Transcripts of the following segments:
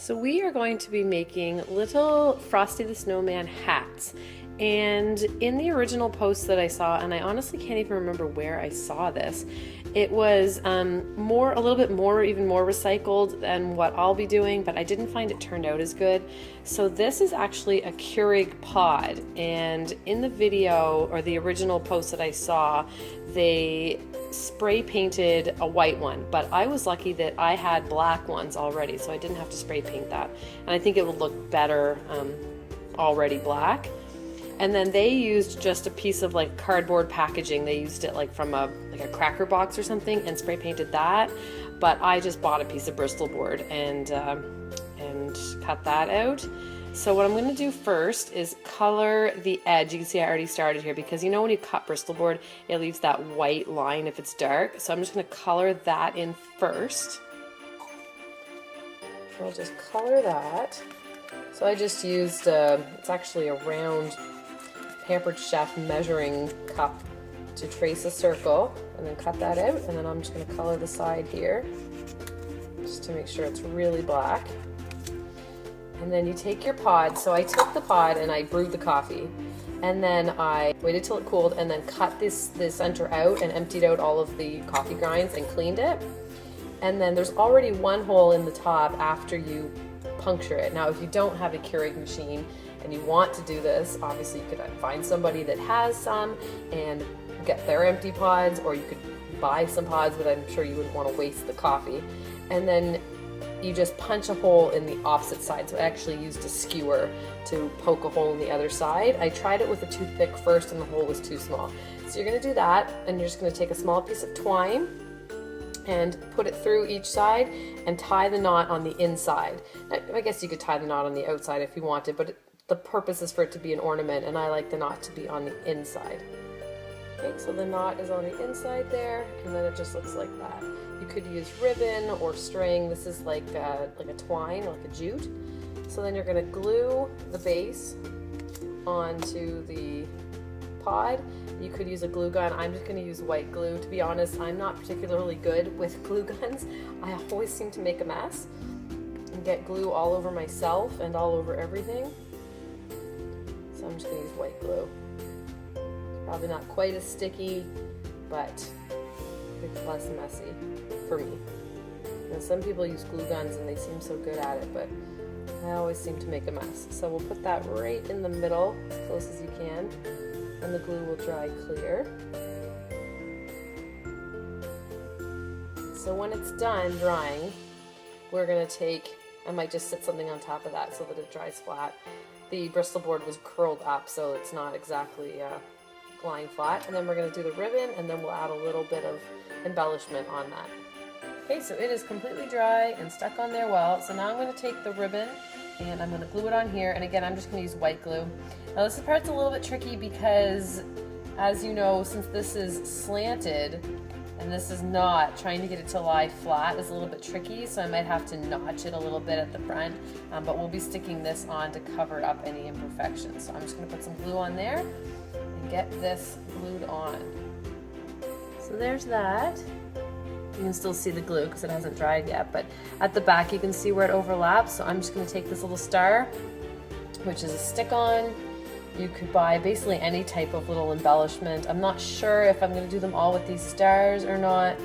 So we are going to be making little Frosty the Snowman hats. And in the original post that I saw, and I honestly can't even remember where I saw this, it was a little bit more, even more recycled than what I'll be doing, but I didn't find it turned out as good. So this is actually a Keurig pod, and in the video, or the original post that I saw, they spray painted a white one, but I was lucky that I had black ones already, so I didn't have to spray paint that. And I think it would look better already black. And then they used just a piece of like cardboard packaging. They used it like from a cracker box or something and spray painted that. But I just bought a piece of Bristol board and cut that out. So what I'm going to do first is color the edge. You can see I already started here because you know when you cut Bristol board, it leaves that white line if it's dark. So I'm just going to color that in first. I'll just color that. So I just used, it's actually a round Pampered Chef measuring cup to trace a circle and then cut that out. And then I'm just going to color the side here just to make sure it's really black. And then you take your pod. So I took the pod and I brewed the coffee. And then I waited till it cooled and then cut the center out and emptied out all of the coffee grinds and cleaned it. And then there's already one hole in the top after you puncture it. Now, if you don't have a Keurig machine and you want to do this, obviously you could find somebody that has some and get their empty pods, or you could buy some pods, but I'm sure you wouldn't want to waste the coffee. And then you just punch a hole in the opposite side. So I actually used a skewer to poke a hole in the other side. I tried it with a toothpick first and the hole was too small. So you're going to do that, and you're just going to take a small piece of twine and put it through each side and tie the knot on the inside. I guess you could tie the knot on the outside if you wanted, but the purpose is for it to be an ornament, and I like the knot to be on the inside. Okay, so the knot is on the inside there, and then it just looks like that. You could use ribbon or string. This is like a twine, like a jute. So then you're going to glue the base onto the pod. You could use a glue gun. I'm just going to use white glue. To be honest, I'm not particularly good with glue guns. I always seem to make a mess and get glue all over myself and all over everything. So I'm just going to use white glue. It's probably not quite as sticky, but it's less messy for me. Now, some people use glue guns and they seem so good at it, but I always seem to make a mess. So we'll put that right in the middle, as close as you can, and the glue will dry clear. So when it's done drying, we're going to take, I might just sit something on top of that so that it dries flat. The Bristol board was curled up, so it's not exactly lying flat. And then we're going to do the ribbon, and then we'll add a little bit of embellishment on that. Okay, so it is completely dry and stuck on there well. So now I'm going to take the ribbon and I'm going to glue it on here. And again, I'm just going to use white glue. Now this part's a little bit tricky because, as you know, since this is slanted and this is not, trying to get it to lie flat is a little bit tricky. So I might have to notch it a little bit at the front, but we'll be sticking this on to cover up any imperfections. So I'm just going to put some glue on there and get this glued on. So there's that. You can still see the glue because it hasn't dried yet, but at the back you can see where it overlaps. So I'm just going to take this little star, which is a stick-on. You could buy basically any type of little embellishment. I'm not sure if I'm going to do them all with these stars or not.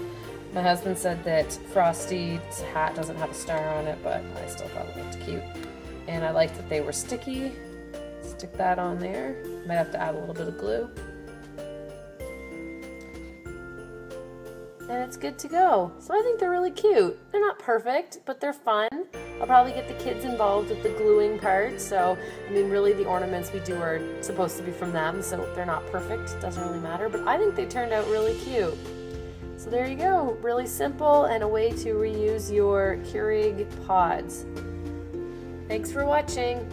My husband said that Frosty's hat doesn't have a star on it, but I still thought it looked cute. And I liked that they were sticky. Stick that on there. Might have to add a little bit of glue. And it's good to go. So I think they're really cute. They're not perfect, but they're fun. I'll probably get the kids involved with the gluing part. So, I mean, really the ornaments we do are supposed to be from them, so they're not perfect. It doesn't really matter, but I think they turned out really cute. So there you go. Really simple and a way to reuse your Keurig pods. Thanks for watching.